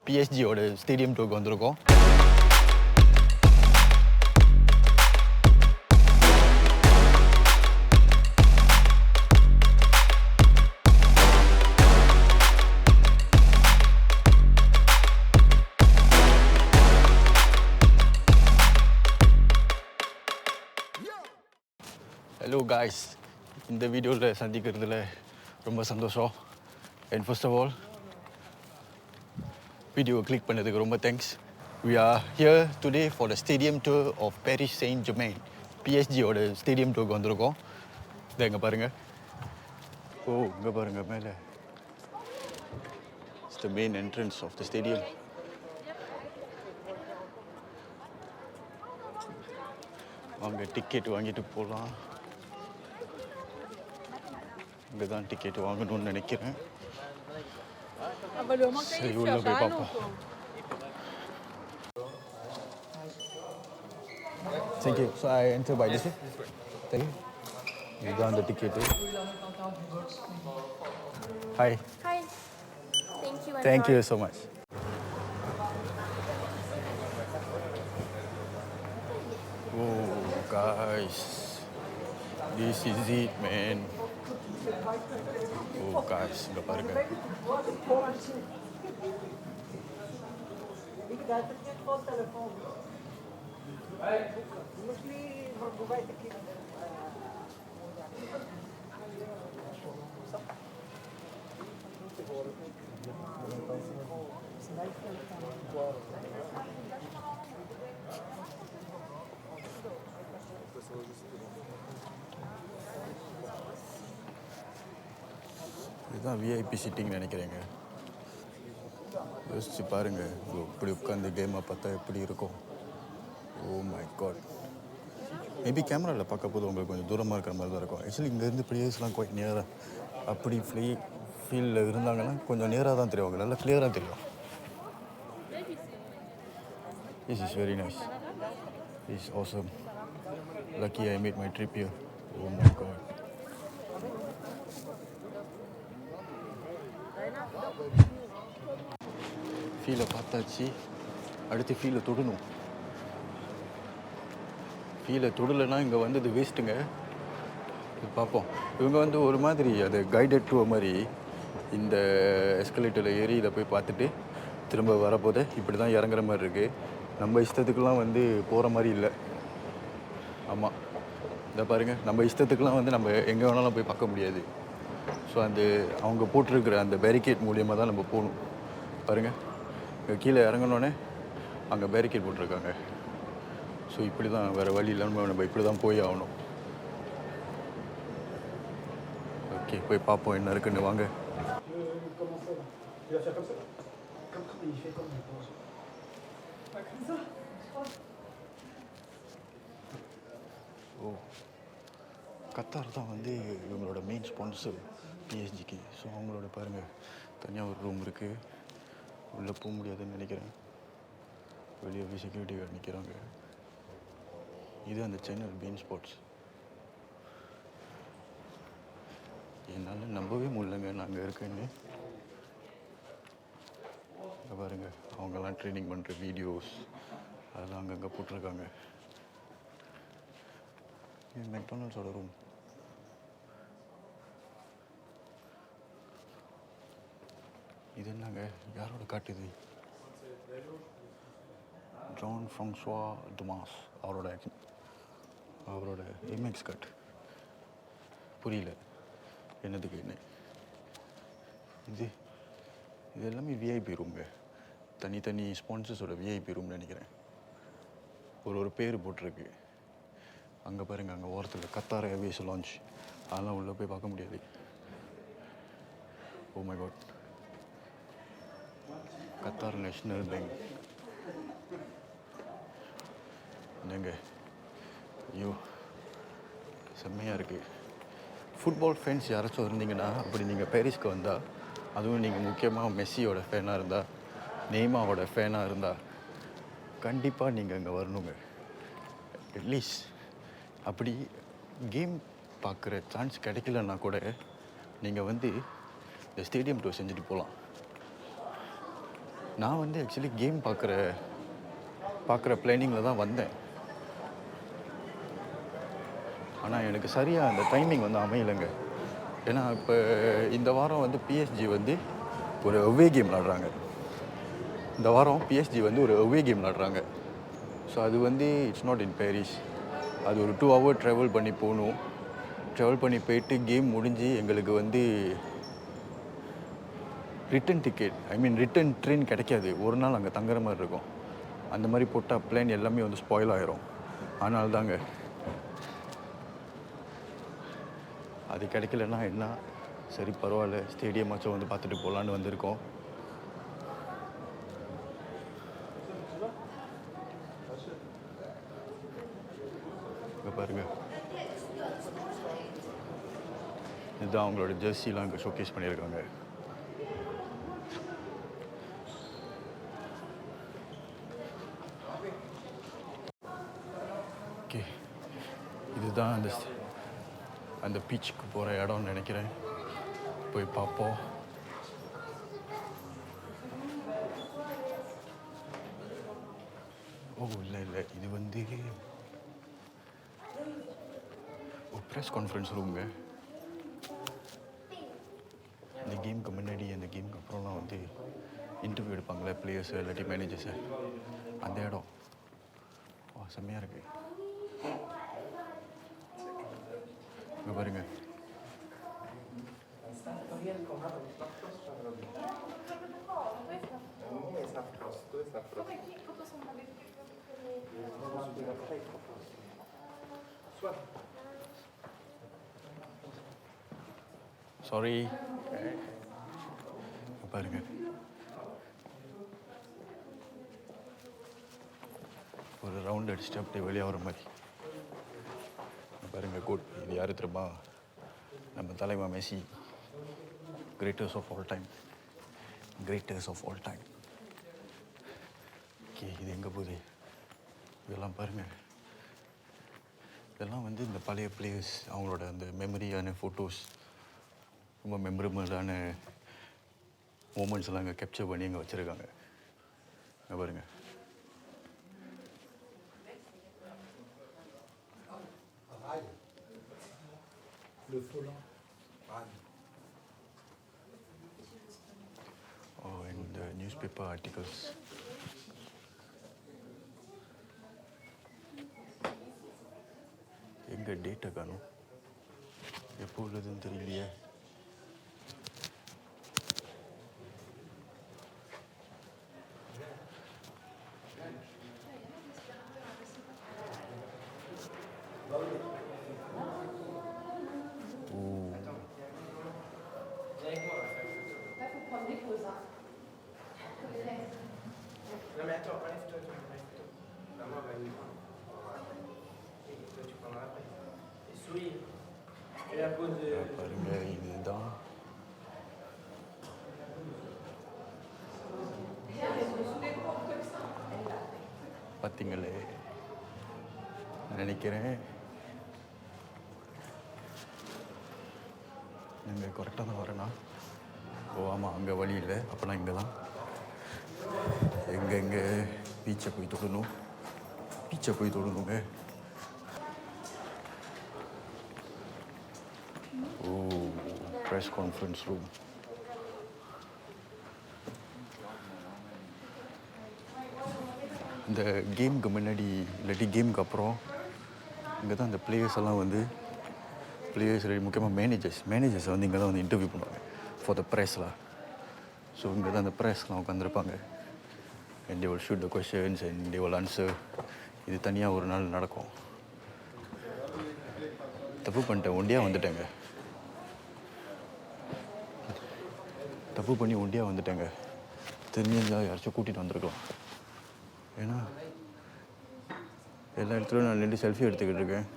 PSG stadium டூருக்கு வந்திருக்கோம். Hello guys, இந்த வீடியோவில் சந்திக்கிறதுல ரொம்ப சந்தோஷம். அண்ட் ஃபர்ஸ்ட் ஆஃப் ஆல் வீடியோவை கிளிக் பண்ணதுக்கு ரொம்ப thanks. We are here today for the stadium tour of Paris Saint-Germain. PSG stadium டூருக்கு வந்திருக்கோம். இதை இங்கே பாருங்கள். இங்கே பாருங்கள் மேலே. It's the main entrance of the stadium. வாங்க டிக்கெட் வாங்கிட்டு போகலாம். இங்கே தான் டிக்கெட் வாங்கணும்னு நினைக்கிறேன். சரி, உள்ள போய் பார்ப்போம். Thank you. So I enter by this way. Thank you. இதுதான் அந்த ticket. Hi. Hi. Thank you. Thank you so much. Oh, guys. This is it, man. Oh, guys. இங்கே பாருங்க. இதுதான் விஐபி சிட்டிங் நினைக்கிறேங்க. யோசிச்சு பாருங்கள், இப்படி உட்காந்து கேமை பார்த்தா எப்படி இருக்கும். ஓ மை காட். மேபி கேமராவில் பார்க்க போது உங்களுக்கு கொஞ்சம் தூரமாக இருக்கிற மாதிரி தான் இருக்கும். ஆக்சுவலி இங்கேருந்து பிளேயர்ஸ்லாம் கொஞ்சம் நேராக அப்படி ஃபீல்டில் இருந்தாங்கன்னா கொஞ்சம் நேராக தான் தெரியும், நல்லா கிளியராக தெரியும். This is very nice. This awesome. Lucky I made my trip here. Oh my god. ஃபீலை பார்த்தாச்சு, அடுத்து ஃபீலை தொடணும். ஃபீலை தொடலைன்னா இங்கே வந்தது வேஸ்ட்டுங்க. இது பார்ப்போம். இவங்க ஒரு மாதிரி அது கைடட் டூர் மாதிரி இந்த எஸ்கலேட்டரில் ஏறி இதை போய் பார்த்துட்டு திரும்ப வரப்போது இப்படி தான் இறங்குற மாதிரி இருக்குது. நம்ம இஷ்டத்துக்கெலாம் போகிற மாதிரி இல்லை. ஆமாம், இதை பாருங்கள், நம்ம இஷ்டத்துக்கெலாம் நம்ம எங்கே வேணாலும் போய் பார்க்க முடியாது. ஸோ அவங்க போட்டிருக்கிற அந்த பேரிகேட் மூலியமாக தான் நம்ம போகணும். பாருங்கள், இங்கே கீழே இறங்கினோடனே அங்கே பேரிகேட் போட்டிருக்காங்க. ஸோ இப்படி தான், வேறு வழி இல்லாமல் நம்ம இப்படி தான் போய் ஆகணும். ஓகே, போய் பார்ப்போம் என்ன இருக்குன்னு. வாங்க. ஓ, கத்தார் தான் இவங்களோட மெயின் ஸ்பான்சர் பிஎஸ்ஜிக்கு. ஸோ அவங்களோட பாருங்கள், தனியாக ஒரு ரூம் இருக்குது. உள்ளே போக முடியாதுன்னு நினைக்கிறேன். வெளியே போய் செக்யூரிட்டி கார்டு நிற்கிறாங்க. இது அந்த சேனல் பீன் ஸ்பாட்ஸ். என்னால் நம்பவே முடியலங்க நாங்கள் இருக்கேன்னு. இங்கே பாருங்கள், அவங்கெல்லாம் ட்ரைனிங் பண்ணுற வீடியோஸ் அதெல்லாம் அங்கங்கே போட்டிருக்காங்க. இது மெக்டானல்ட்ஸோட ரூம். இது என்னங்க, யாரோட காட்டுது? ஜான் ஃப்ரான்சுவா துமாஸ் அவரோட எம்எக்ஸ் கார்டு. புரியல என்னதுக்கு என்ன. இது எல்லாமே விஐபி ரூம்ங்க. தனித்தனி ஸ்பான்சர்ஸோட விஐபி ரூம்னு நினைக்கிறேன். ஒரு பேர் போட்டிருக்கு. அங்கே பாருங்கள், அங்கே ஓரத்தில் கத்தார் ஏர்வேஸ் லான்ச். அதெல்லாம் உள்ளே போய் பார்க்க முடியாது. Oh my god. Qatar national bank. என்னங்க, ஐயோ செம்மையாக இருக்குது. ஃபுட்பால் ஃபேன்ஸ் யாராச்சும் இருந்தீங்கன்னா, அப்படி நீங்கள் பாரிஸ்க்கு வந்தால், அதுவும் நீங்கள் முக்கியமாக மெஸ்ஸியோட ஃபேனாக இருந்தால், நெய்மாரோட ஃபேனாக இருந்தால், கண்டிப்பாக நீங்கள் அங்கே வரணுங்க. அட்லீஸ்ட் அப்படி கேம் பார்க்குற சான்ஸ் கிடைக்கலன்னா கூட நீங்கள் இந்த ஸ்டேடியம் டூர் செஞ்சுட்டு போகலாம். நான் வந்து ஆக்சுவலி கேம் பார்க்குற பிளானிங்கில் தான் வந்தேன். ஆனால் எனக்கு சரியாக அந்த டைமிங் வந்து அமையலைங்க. ஏன்னா இப்போ இந்த வாரம் வந்து பிஎஸ்ஜி வந்து ஒரு அவே கேம் விளாடுறாங்க. இந்த வாரம் பிஎஸ்ஜி வந்து ஒரு அவே கேம் விளாடுறாங்க. ஸோ அது வந்து இட்ஸ் நாட் இன் பாரிஸ். அது ஒரு 2 hour ட்ராவல் பண்ணி போகணும். ட்ராவல் பண்ணி போயிட்டு கேம் முடிஞ்சு எங்களுக்கு வந்து ரிட்டன் டிக்கெட் ரிட்டன் ட்ரெயின் கிடைக்காது. ஒரு நாள் அங்கே தங்குற மாதிரி இருக்கும். அந்த மாதிரி போட்டால் பிளான் எல்லாமே வந்து ஸ்பாயில் ஆகிரும். அதனால தாங்க அது கிடைக்கலன்னா என்ன, சரி பரவாயில்ல ஸ்டேடியமாச்சும் வந்து பார்த்துட்டு போகலான்னு வந்திருக்கோம். இங்கே பாருங்கள், இதுதான் அவங்களோட ஜெர்சிலாம் இங்கே ஷோகேஸ் பண்ணியிருக்காங்க. ஓகே, இதுதான் அந்த பீச்சுக்கு போகிற இடம்னு நினைக்கிறேன். போய் பார்ப்போம். ஓ இல்லை இது வந்து ஒரு ப்ரெஸ் கான்ஃபரன்ஸ் ரூமுங்க. இந்த கேமுக்கு முன்னாடி அந்த கேமுக்கு அப்புறம்லாம் வந்து இன்டர்வியூ எடுப்பாங்களே பிளேயர்ஸு இல்லாட்டி மேனேஜர்ஸு, அந்த இடம். ஓ செம்மையாக இருக்குது. இங்கே பாருங்கள், சாரி பாருங்க, ஒரு ரவுண்ட் அடிச்சுட்டு அப்படியே வெளியே வர மாதிரி பாருங்க. கோட் இது யார் தெரியுமா? நம்ம தலைவா Messi, greaters of all time. Okay, இது எங்கே போகுது? இதெல்லாம் பாருங்கள், இதெல்லாம் வந்து இந்த பழைய பிளேயர்ஸ் அவங்களோட அந்த மெமரியான ஃபோட்டோஸ், ரொம்ப மெமரபிளான மூமெண்ட்ஸ் எல்லாம் இங்கே கேப்சர் பண்ணி இங்கே வச்சுருக்காங்க. இங்கே பாருங்கள். இந்த நியூஸ் பேப்பர் ஆர்டிகல்ஸ். எங்கே டேட்டை காணும், எப்போ உள்ளதுன்னு தெரியலையே. பாருங்க, இதுதான் பார்த்தீங்களே நினைக்கிறேன். நீங்கள் கரெக்டாக தான் வரேண்ணா. ஓ ஆமாம், அங்கே வழி இல்லை. அப்போனா இங்கே தான். எங்கே பீச்சை போய் தொடணுங்க. ஓ, ப்ரெஸ் கான்ஃபரன்ஸ் ரூம். இந்த கேமுக்கு முன்னாடி இல்லாட்டி கேமுக்கு அப்புறம் இங்கே தான் இந்த பிளேயர்ஸ் எல்லாம் வந்து முக்கியமாக மேனேஜர்ஸ் வந்து இங்கே தான் வந்து இன்டர்வியூ பண்ணுவாங்க ஃபார் த ப்ரெஸ்லாம். ஸோ இங்கே தான் அந்த ப்ரெஸ்லாம் உட்காந்துருப்பாங்க. and they will shoot the questions and they will answer. இது தனியாக ஒரு நாள் நடக்கும். தப்பு பண்ணிட்டேன், ஒண்டியாக வந்துட்டேங்க. தெரிஞ்சிருந்தால் யாராச்சும் கூட்டிகிட்டு வந்திருக்கலாம். ஏன்னா எல்லா இடத்துலையும் நான் நின்று செல்ஃபி எடுத்துக்கிட்டு இருக்கேன்.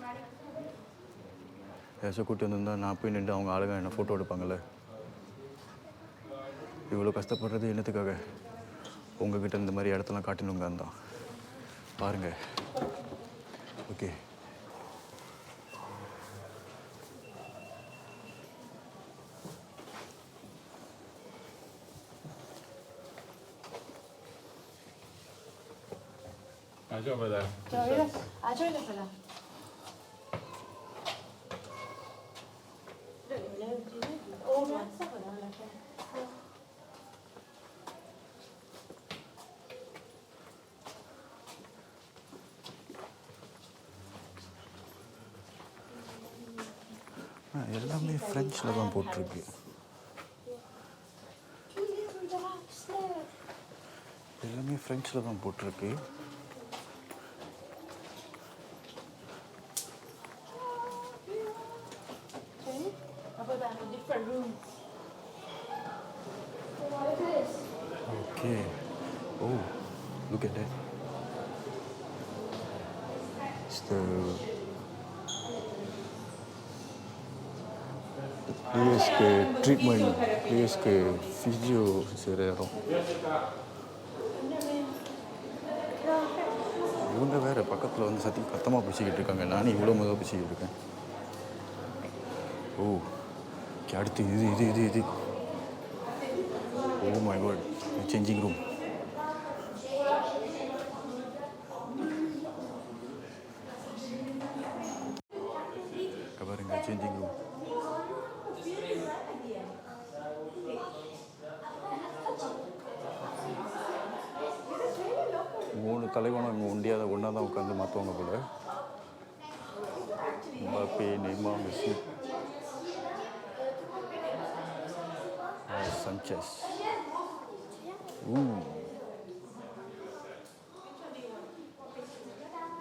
யாராச்சும் கூட்டி வந்திருந்தால் நான் போய் நின்று அவங்க அழகாக என்ன ஃபோட்டோ எடுப்பாங்கள்ல. இவ்வளோ கஷ்டப்படுறது என்னத்துக்காக? உங்ககிட்ட இந்த மாதிரி இடத்தெல்லாம் காட்டணுங்க தான். பாருங்கள். ஓகே, 저기다. எல்லாமே ஃப்ரெஞ்சில் தான் போட்டிருக்கு. எல்லாமே ஃப்ரெஞ்சில் தான் போட்டிருக்கு. Okay. Oh, look at that. It's the players-க்கு ட்ரீட்மெண்ட், players-க்கு ஃபிசியோ செய்கிற இடம். இவங்க வேறு பக்கத்தில் வந்து சத்தி கத்தமாக பேசிக்கிட்டு இருக்காங்க. நானும் இவ்வளோ முதல் பேசிக்கிட்டு இருக்கேன். ஓ, அடுத்து இது oh my god, changing room. பாருங்க, சேஞ்சிங் ரூம். மூணு தலைவனும் அங்கே ஒன்றா தான் உட்காந்து மாற்றுவாங்க போல. Mbappe, Neymar, Messi, Sanchez.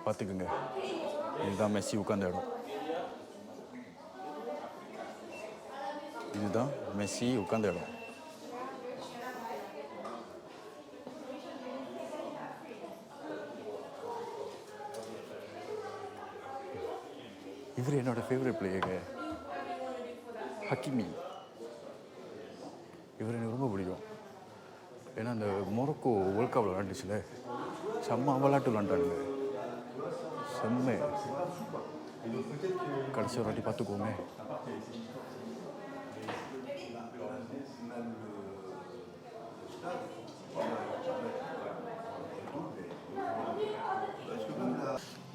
பார்த்துக்குங்க, இதுதான் மெஸ்ஸி உட்கார்ந்த இடம். இதுதான் மெஸ்ஸி உட்கார்ந்த இடம். இவர் என்னோட ஃபேவரட் பிளேயருங்க, ஹக்கிமி. இவர் எனக்கு ரொம்ப பிடிக்கும். ஏன்னா அந்த மொரோக்கோ வேர்ல்ட் கப் விளாண்டுச்சுல, செம்ம விளாட்டு விளாண்டானுங்க, செம்ம. கடைசி ஒரு வாட்டி பார்த்துக்கோமே.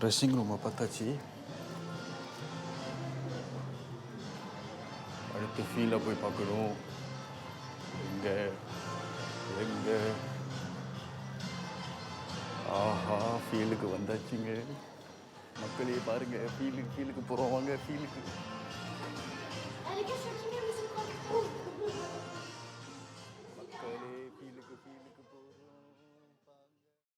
ட்ரெஸ்ஸிங் ரூமை பார்த்தாச்சு. அடுத்து ஃபீல்டில் போய் பார்க்கணும். எங்கே ஆஹா, ஃபீல்டுக்கு வந்தாச்சுங்க. மக்களே பாருங்கள், ஃபீல்டுக்கு போகிறோம். வாங்க ஃபீல்டுக்கு.